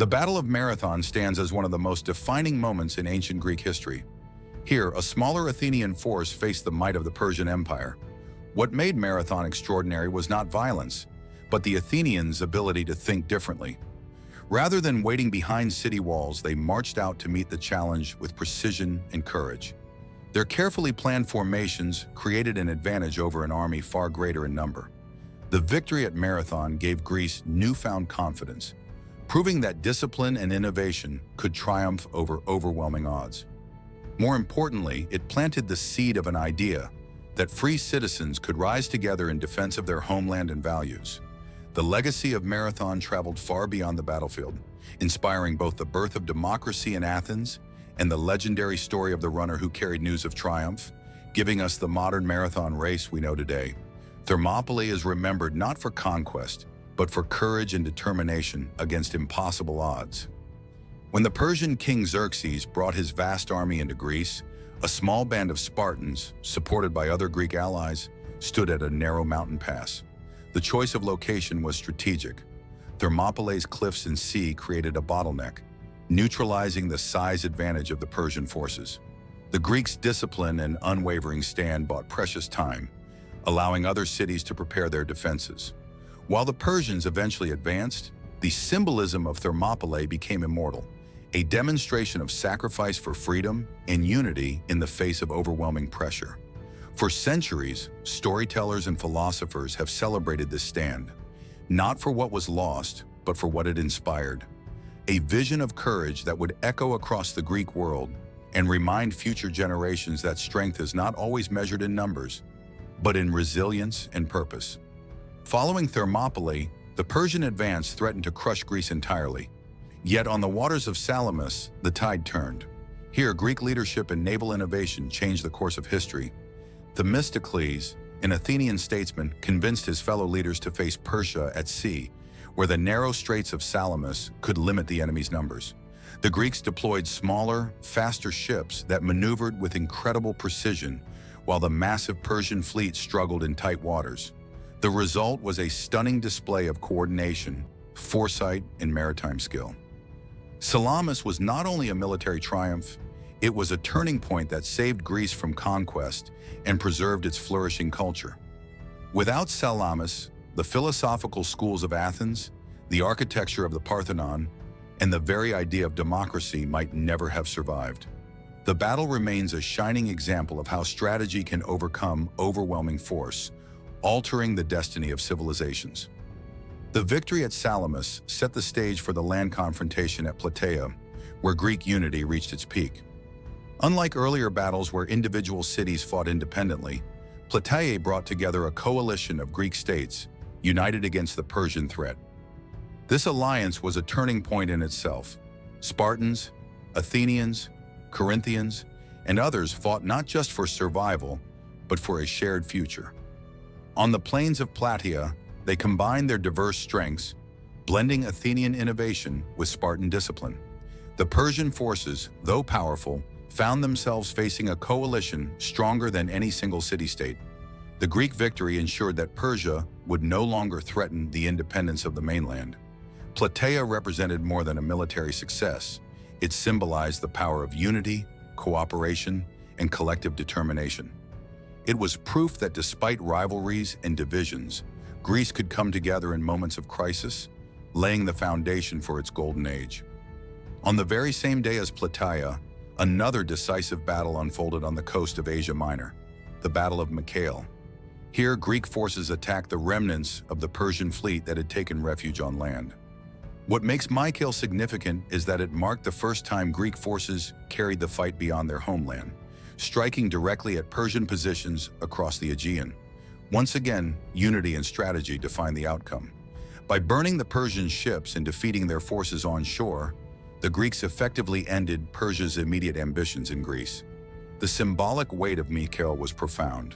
The Battle of Marathon stands as one of the most defining moments in ancient Greek history. Here, a smaller Athenian force faced the might of the Persian Empire. What made Marathon extraordinary was not violence, but the Athenians' ability to think differently. Rather than waiting behind city walls, they marched out to meet the challenge with precision and courage. Their carefully planned formations created an advantage over an army far greater in number. The victory at Marathon gave Greece newfound confidence, proving that discipline and innovation could triumph over overwhelming odds. More importantly, it planted the seed of an idea that free citizens could rise together in defense of their homeland and values. The legacy of Marathon traveled far beyond the battlefield, inspiring both the birth of democracy in Athens and the legendary story of the runner who carried news of triumph, giving us the modern marathon race we know today. Thermopylae is remembered not for conquest, but for courage and determination against impossible odds. When the Persian king Xerxes brought his vast army into Greece, a small band of Spartans, supported by other Greek allies, stood at a narrow mountain pass. The choice of location was strategic. Thermopylae's cliffs and sea created a bottleneck, neutralizing the size advantage of the Persian forces. The Greeks' discipline and unwavering stand bought precious time, allowing other cities to prepare their defenses. While the Persians eventually advanced, the symbolism of Thermopylae became immortal, a demonstration of sacrifice for freedom and unity in the face of overwhelming pressure. For centuries, storytellers and philosophers have celebrated this stand, not for what was lost, but for what it inspired. A vision of courage that would echo across the Greek world and remind future generations that strength is not always measured in numbers, but in resilience and purpose. Following Thermopylae, the Persian advance threatened to crush Greece entirely. Yet on the waters of Salamis, the tide turned. Here, Greek leadership and naval innovation changed the course of history. Themistocles, an Athenian statesman, convinced his fellow leaders to face Persia at sea, where the narrow straits of Salamis could limit the enemy's numbers. The Greeks deployed smaller, faster ships that maneuvered with incredible precision, while the massive Persian fleet struggled in tight waters. The result was a stunning display of coordination, foresight, and maritime skill. Salamis was not only a military triumph, it was a turning point that saved Greece from conquest and preserved its flourishing culture. Without Salamis, the philosophical schools of Athens, the architecture of the Parthenon, and the very idea of democracy might never have survived. The battle remains a shining example of how strategy can overcome overwhelming force, altering the destiny of civilizations. The victory at Salamis set the stage for the land confrontation at Plataea, where Greek unity reached its peak. Unlike earlier battles where individual cities fought independently, Plataea brought together a coalition of Greek states, united against the Persian threat. This alliance was a turning point in itself. Spartans, Athenians, Corinthians, and others fought not just for survival, but for a shared future. On the plains of Plataea, they combined their diverse strengths, blending Athenian innovation with Spartan discipline. The Persian forces, though powerful, found themselves facing a coalition stronger than any single city-state. The Greek victory ensured that Persia would no longer threaten the independence of the mainland. Plataea represented more than a military success. It symbolized the power of unity, cooperation, and collective determination. It was proof that despite rivalries and divisions, Greece could come together in moments of crisis, laying the foundation for its golden age. On the very same day as Plataea, another decisive battle unfolded on the coast of Asia Minor, the Battle of Mycale. Here, Greek forces attacked the remnants of the Persian fleet that had taken refuge on land. What makes Mycale significant is that it marked the first time Greek forces carried the fight beyond their homeland, striking directly at Persian positions across the Aegean. Once again, unity and strategy defined the outcome. By burning the Persian ships and defeating their forces on shore, the Greeks effectively ended Persia's immediate ambitions in Greece. The symbolic weight of Mycale was profound.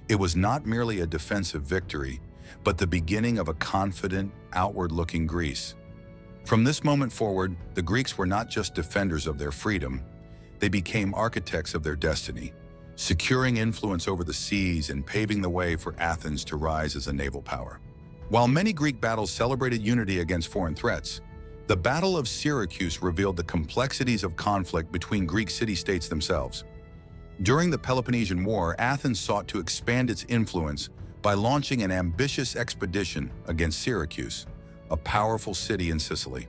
It was not merely a defensive victory, but the beginning of a confident, outward-looking Greece. From this moment forward, the Greeks were not just defenders of their freedom, they became architects of their destiny, securing influence over the seas and paving the way for Athens to rise as a naval power. While many Greek battles celebrated unity against foreign threats, The Battle of Syracuse revealed the complexities of conflict between Greek city-states themselves. During the Peloponnesian War, Athens sought to expand its influence by launching an ambitious expedition against Syracuse, a powerful city in Sicily.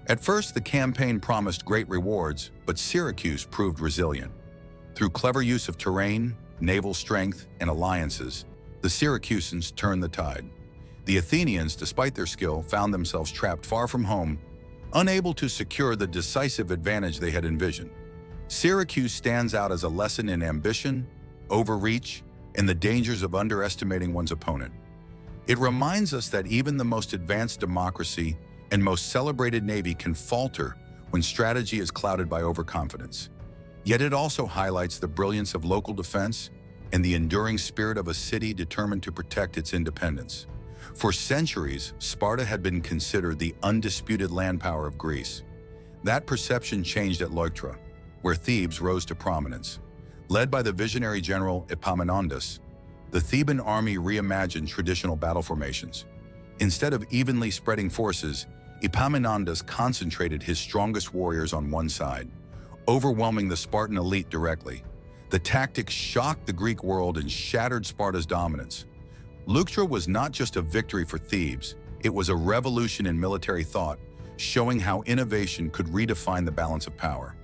At first, the campaign promised great rewards, but Syracuse proved resilient. Through clever use of terrain, naval strength, and alliances, the Syracusans turned the tide. The Athenians, despite their skill, found themselves trapped far from home, unable to secure the decisive advantage they had envisioned. Syracuse stands out as a lesson in ambition, overreach, and the dangers of underestimating one's opponent. It reminds us that even the most advanced democracy and most celebrated navy can falter when strategy is clouded by overconfidence. Yet it also highlights the brilliance of local defense and the enduring spirit of a city determined to protect its independence. For centuries, Sparta had been considered the undisputed land power of Greece. That perception changed at Leuctra, where Thebes rose to prominence. Led by the visionary general Epaminondas, the Theban army reimagined traditional battle formations. Instead of evenly spreading forces, Epaminondas concentrated his strongest warriors on one side, overwhelming the Spartan elite directly. The tactics shocked the Greek world and shattered Sparta's dominance. Leuctra was not just a victory for Thebes, it was a revolution in military thought, showing how innovation could redefine the balance of power.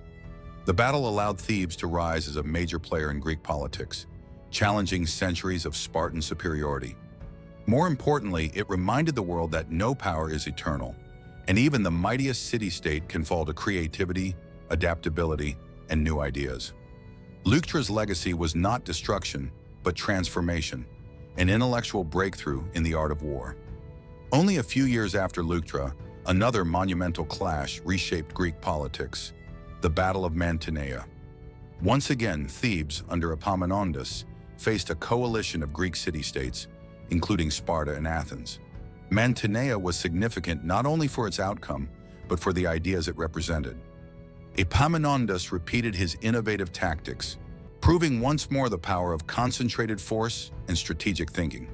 The battle allowed Thebes to rise as a major player in Greek politics, challenging centuries of Spartan superiority. More importantly, it reminded the world that no power is eternal, and even the mightiest city-state can fall to creativity, adaptability, and new ideas. Leuctra's legacy was not destruction, but transformation, an intellectual breakthrough in the art of war. Only a few years after Leuctra, another monumental clash reshaped Greek politics, the Battle of Mantinea. Once again, Thebes, under Epaminondas, faced a coalition of Greek city-states, including Sparta and Athens. Mantinea was significant not only for its outcome, but for the ideas it represented. Epaminondas repeated his innovative tactics, proving once more the power of concentrated force and strategic thinking.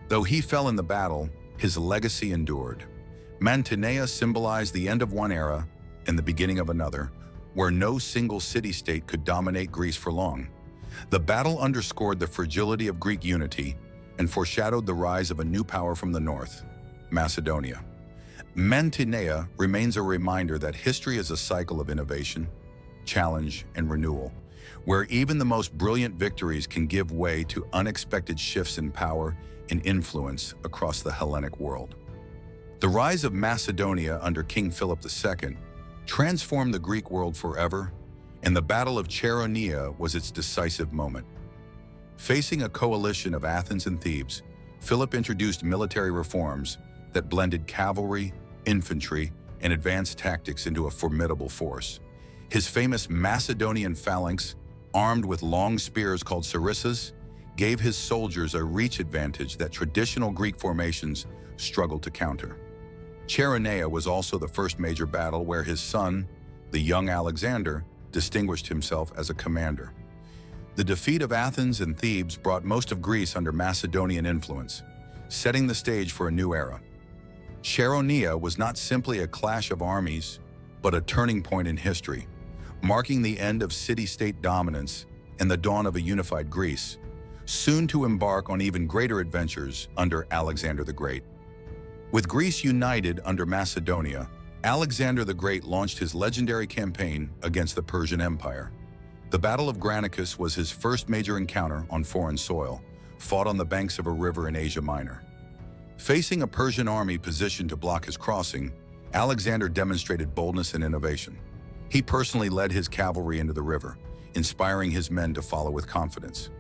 Though he fell in the battle, his legacy endured. Mantinea symbolized the end of one era and the beginning of another, where no single city-state could dominate Greece for long. The battle underscored the fragility of Greek unity and foreshadowed the rise of a new power from the north, Macedonia. Mantinea remains a reminder that history is a cycle of innovation, challenge, and renewal, where even the most brilliant victories can give way to unexpected shifts in power and influence across the Hellenic world. The rise of Macedonia under King Philip II transformed the Greek world forever, and the Battle of Chaeronea was its decisive moment. Facing a coalition of Athens and Thebes, Philip introduced military reforms that blended cavalry, infantry, and advanced tactics into a formidable force. His famous Macedonian Phalanx, armed with long spears called sarissas, gave his soldiers a reach advantage that traditional Greek formations struggled to counter. Chaeronea was also the first major battle where his son, the young Alexander, distinguished himself as a commander. The defeat of Athens and Thebes brought most of Greece under Macedonian influence, setting the stage for a new era. Chaeronea was not simply a clash of armies, but a turning point in history, marking the end of city-state dominance and the dawn of a unified Greece, soon to embark on even greater adventures under Alexander the Great. With Greece united under Macedonia, Alexander the Great launched his legendary campaign against the Persian Empire. The Battle of Granicus was his first major encounter on foreign soil, fought on the banks of a river in Asia Minor. Facing a Persian army positioned to block his crossing, Alexander demonstrated boldness and innovation. He personally led his cavalry into the river, inspiring his men to follow with confidence.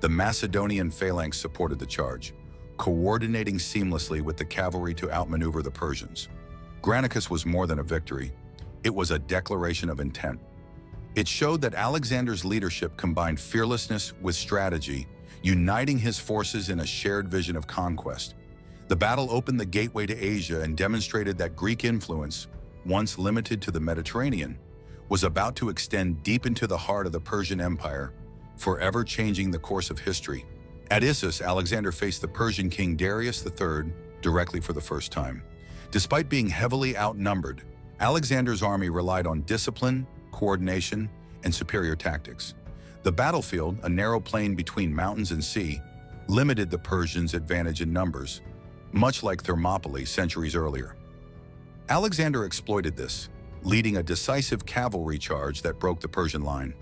The Macedonian Phalanx supported the charge, coordinating seamlessly with the cavalry to outmaneuver the Persians. Granicus was more than a victory, it was a declaration of intent. It showed that Alexander's leadership combined fearlessness with strategy, uniting his forces in a shared vision of conquest. The battle opened the gateway to Asia and demonstrated that Greek influence, once limited to the Mediterranean, was about to extend deep into the heart of the Persian Empire, forever changing the course of history. At Issus, Alexander faced the Persian king Darius III directly for the first time. Despite being heavily outnumbered, Alexander's army relied on discipline, coordination, and superior tactics. The battlefield, a narrow plain between mountains and sea, limited the Persians' advantage in numbers, much like Thermopylae centuries earlier. Alexander exploited this, leading a decisive cavalry charge that broke the Persian line.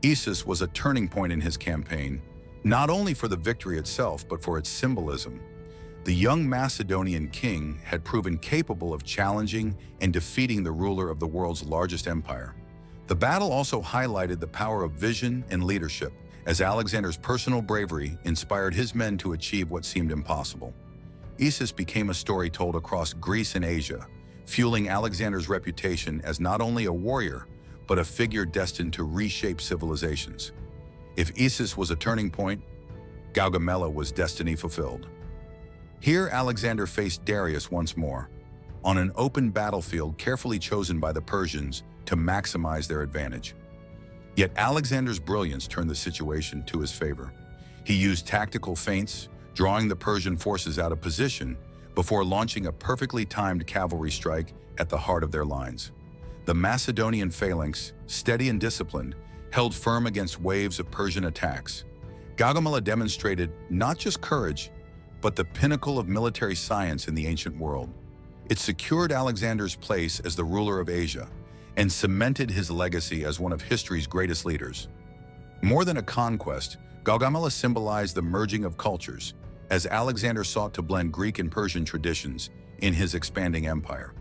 Issus was a turning point in his campaign, not only for the victory itself, but for its symbolism. The young Macedonian king had proven capable of challenging and defeating the ruler of the world's largest empire. The battle also highlighted the power of vision and leadership, as Alexander's personal bravery inspired his men to achieve what seemed impossible. Issus became a story told across Greece and Asia, fueling Alexander's reputation as not only a warrior, but a figure destined to reshape civilizations. If Issus was a turning point, Gaugamela was destiny fulfilled. Here, Alexander faced Darius once more, on an open battlefield carefully chosen by the Persians to maximize their advantage. Yet Alexander's brilliance turned the situation to his favor. He used tactical feints, drawing the Persian forces out of position before launching a perfectly timed cavalry strike at the heart of their lines. The Macedonian Phalanx, steady and disciplined, held firm against waves of Persian attacks. Gaugamela demonstrated not just courage, but the pinnacle of military science in the ancient world. It secured Alexander's place as the ruler of Asia and cemented his legacy as one of history's greatest leaders. More than a conquest, Gaugamela symbolized the merging of cultures, as Alexander sought to blend Greek and Persian traditions in his expanding empire.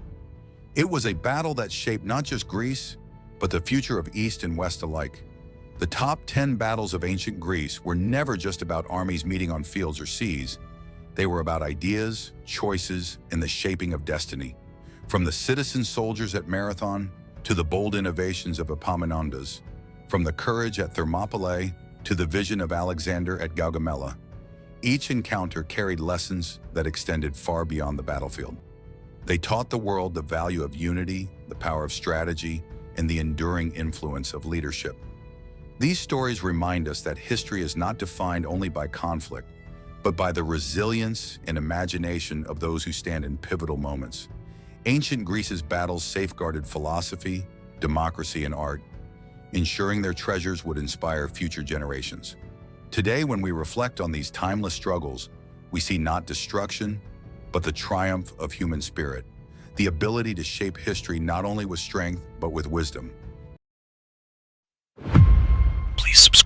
It was a battle that shaped not just Greece, but the future of East and West alike. The top 10 battles of ancient Greece were never just about armies meeting on fields or seas. They were about ideas, choices, and the shaping of destiny. From the citizen soldiers at Marathon to the bold innovations of Epaminondas, from the courage at Thermopylae to the vision of Alexander at Gaugamela, each encounter carried lessons that extended far beyond the battlefield. They taught the world the value of unity, the power of strategy, and the enduring influence of leadership. These stories remind us that history is not defined only by conflict, but by the resilience and imagination of those who stand in pivotal moments. Ancient Greece's battles safeguarded philosophy, democracy, and art, ensuring their treasures would inspire future generations. Today, when we reflect on these timeless struggles, we see not destruction, but the triumph of human spirit, the ability to shape history not only with strength, but with wisdom. Please subscribe.